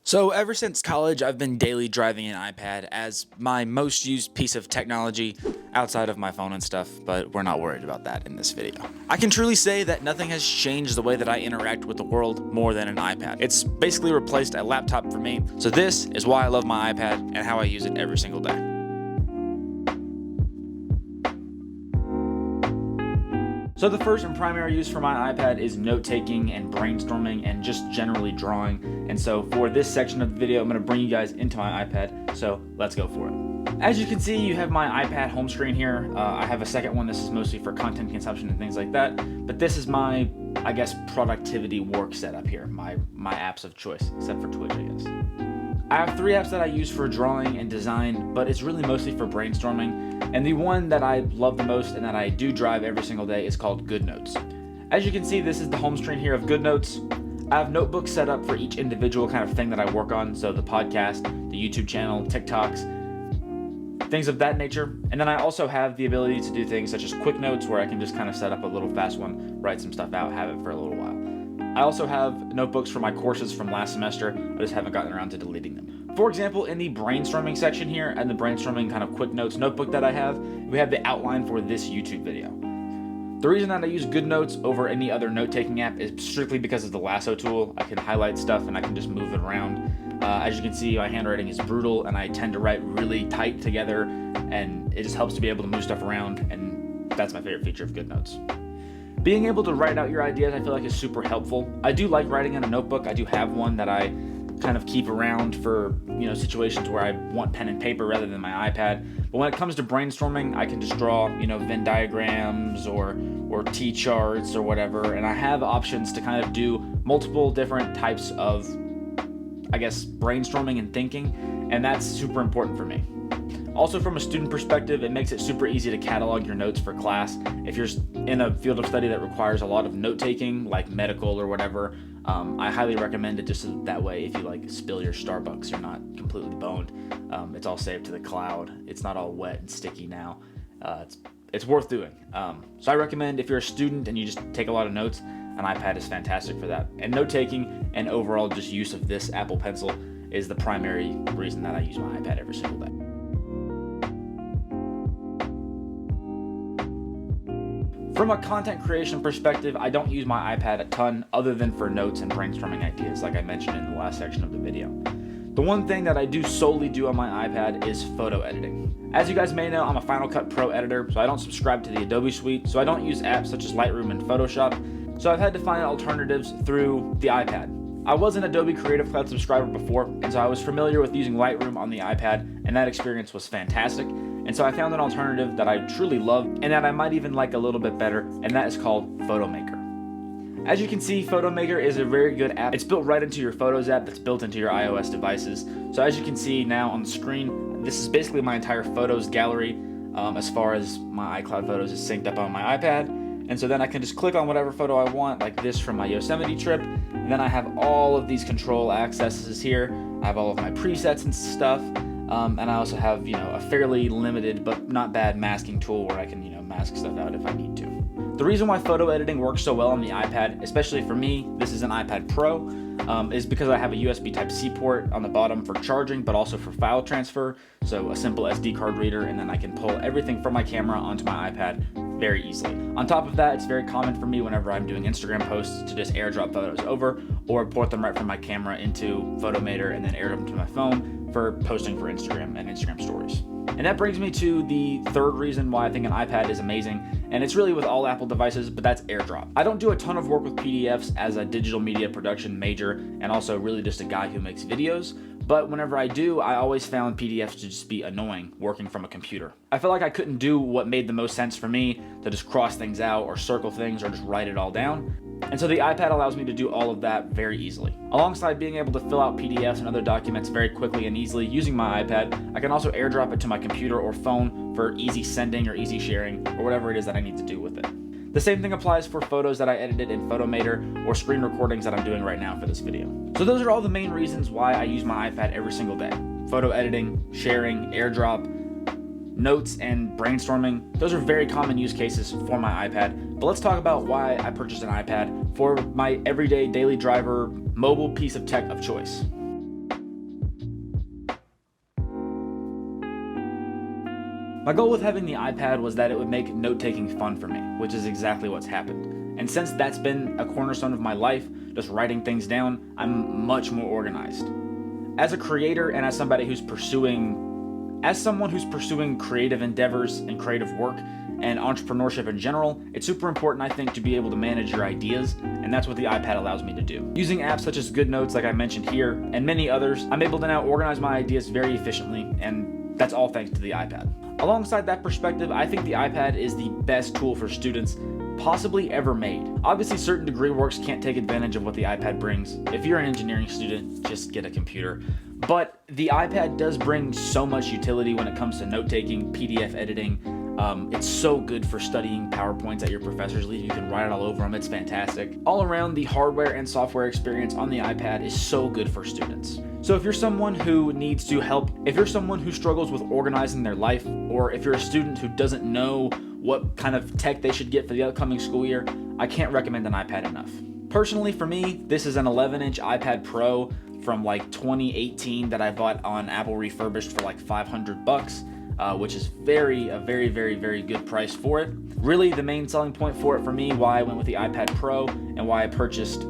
So ever since college, I've been daily driving an iPad as my most used piece of technology outside of my phone and stuff, but we're not worried about that in this video. I can truly say that nothing has changed the way that I interact with the world more than an iPad. It's basically replaced a laptop for me, so this is why I love my iPad and how I use it every single day. So the first and primary use for my iPad is note-taking and brainstorming and just generally drawing. And so for this section of the video, I'm going to bring you guys into my iPad. So let's go for it. As you can see, you have my iPad home screen here. I have a second one. This is mostly for content consumption and things like that. But this is my, I guess, productivity work setup here. My apps of choice, except for Twitch, I guess. I have 3 apps that I use for drawing and design, but it's really mostly for brainstorming. And the one that I love the most and that I do drive every single day is called GoodNotes. As you can see, this is the home screen here of GoodNotes. I have notebooks set up for each individual kind of thing that I work on. So the podcast, the YouTube channel, TikToks, things of that nature. And then I also have the ability to do things such as quick notes where I can just kind of set up a little fast one, write some stuff out, have it for a little while. I also have notebooks for my courses from last semester. I just haven't gotten around to deleting them. For example, in the brainstorming section here and the brainstorming kind of quick notes notebook that I have, we have the outline for this YouTube video. The reason that I use GoodNotes over any other note-taking app is strictly because of the lasso tool. I can highlight stuff and I can just move it around. As you can see, my handwriting is brutal and I tend to write really tight together, and it just helps to be able to move stuff around, and that's my favorite feature of GoodNotes. Being able to write out your ideas, I feel like, is super helpful. I do like writing in a notebook. I do have one that I kind of keep around for, situations where I want pen and paper rather than my iPad. But when it comes to brainstorming, I can just draw, Venn diagrams or T-charts or whatever. And I have options to kind of do multiple different types of, I guess, brainstorming and thinking. And that's super important for me. Also, from a student perspective, it makes it super easy to catalog your notes for class. If you're in a field of study that requires a lot of note-taking, like medical or whatever, I highly recommend it just so that way if you spill your Starbucks, you're not completely boned. It's all saved to the cloud. It's not all wet and sticky now. It's worth doing. So I recommend if you're a student and you just take a lot of notes, an iPad is fantastic for that. And note-taking and overall just use of this Apple Pencil is the primary reason that I use my iPad every single day. From a content creation perspective, I don't use my iPad a ton other than for notes and brainstorming ideas like I mentioned in the last section of the video. The one thing that I do solely do on my iPad is photo editing. As you guys may know, I'm a Final Cut Pro editor, so I don't subscribe to the Adobe suite, so I don't use apps such as Lightroom and Photoshop, so I've had to find alternatives through the iPad. I was an Adobe Creative Cloud subscriber before, and so I was familiar with using Lightroom on the iPad, and that experience was fantastic. And so I found an alternative that I truly love and that I might even like a little bit better, and that is called PhotoMaker. As you can see, PhotoMaker is a very good app. It's built right into your Photos app that's built into your iOS devices. So as you can see now on the screen, this is basically my entire Photos gallery as far as my iCloud photos is synced up on my iPad. And so then I can just click on whatever photo I want, like this from my Yosemite trip. And then I have all of these control accesses here. I have all of my presets and stuff. And I also have, a fairly limited but not bad masking tool where I can, mask stuff out if I need to. The reason why photo editing works so well on the iPad, especially for me, this is an iPad Pro, is because I have a USB Type-C port on the bottom for charging, but also for file transfer. So a simple SD card reader, and then I can pull everything from my camera onto my iPad very easily. On top of that, it's very common for me whenever I'm doing Instagram posts to just airdrop photos over or port them right from my camera into Photomator and then airdrop them to my phone for posting for Instagram and Instagram stories. And that brings me to the third reason why I think an iPad is amazing, and it's really with all Apple devices, but that's AirDrop. I don't do a ton of work with PDFs as a digital media production major and also really just a guy who makes videos, but whenever I do, I always found PDFs to just be annoying working from a computer. I felt like I couldn't do what made the most sense for me, to just cross things out or circle things or just write it all down. And so the iPad allows me to do all of that very easily. Alongside being able to fill out PDFs and other documents very quickly and easily using my iPad, I can also airdrop it to my computer or phone for easy sending or easy sharing or whatever it is that I need to do with it. The same thing applies for photos that I edited in Photomator or screen recordings that I'm doing right now for this video. So those are all the main reasons why I use my iPad every single day. Photo editing, sharing, airdrop, notes, and brainstorming. Those are very common use cases for my iPad. But let's talk about why I purchased an iPad for my everyday daily driver mobile piece of tech of choice. My goal with having the iPad was that it would make note-taking fun for me, which is exactly what's happened. And since that's been a cornerstone of my life, just writing things down, I'm much more organized. As a creator and as someone who's pursuing creative endeavors and creative work and entrepreneurship in general, it's super important, I think, to be able to manage your ideas, and that's what the iPad allows me to do. Using apps such as GoodNotes, like I mentioned here, and many others, I'm able to now organize my ideas very efficiently, and that's all thanks to the iPad. Alongside that perspective, I think the iPad is the best tool for students possibly ever made. Obviously, certain degree works can't take advantage of what the iPad brings. If you're an engineering student, just get a computer. But the iPad does bring so much utility when it comes to note-taking, PDF editing. It's so good for studying PowerPoints that your professors leave. You can write it all over them. It's fantastic. All around, the hardware and software experience on the iPad is so good for students. So if you're someone who needs to help, if you're someone who struggles with organizing their life, or if you're a student who doesn't know what kind of tech they should get for the upcoming school year, I can't recommend an iPad enough. Personally, for me, this is an 11-inch iPad Pro from like 2018 that I bought on Apple refurbished for like $500, which is a very good price for it. Really, the main selling point for it for me, why I went with the iPad Pro and why I purchased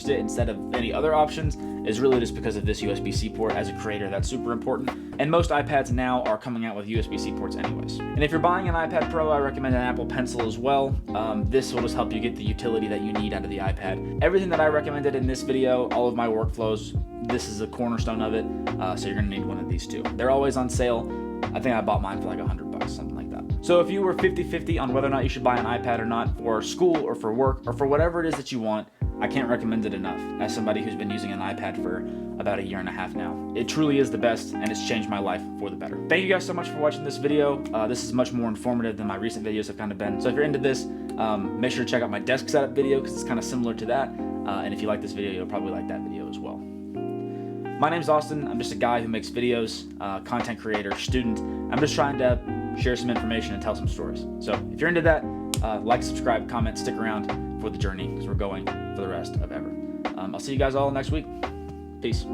it instead of any other options, is really just because of this USB-C port. As a creator, that's super important. And most iPads now are coming out with USB-C ports anyways. And if you're buying an iPad Pro, I recommend an Apple Pencil as well. This will just help you get the utility that you need out of the iPad. Everything that I recommended in this video, all of my workflows, this is a cornerstone of it. So you're gonna need one of these two. They're always on sale. I think I bought mine for like $100, something like that. So if you were 50-50 on whether or not you should buy an iPad or not, for school or for work or for whatever it is that you want, I can't recommend it enough as somebody who's been using an iPad for about 1.5 years now. It truly is the best, and it's changed my life for the better. Thank you guys so much for watching this video. This is much more informative than my recent videos have kind of been. So if you're into this, make sure to check out my desk setup video because it's kind of similar to that. And if you like this video, you'll probably like that video as well. My name's Austin. I'm just a guy who makes videos, content creator, student. I'm just trying to share some information and tell some stories. So if you're into that, like, subscribe, comment, stick around for the journey because we're going for the rest of ever. I'll see you guys all next week. Peace.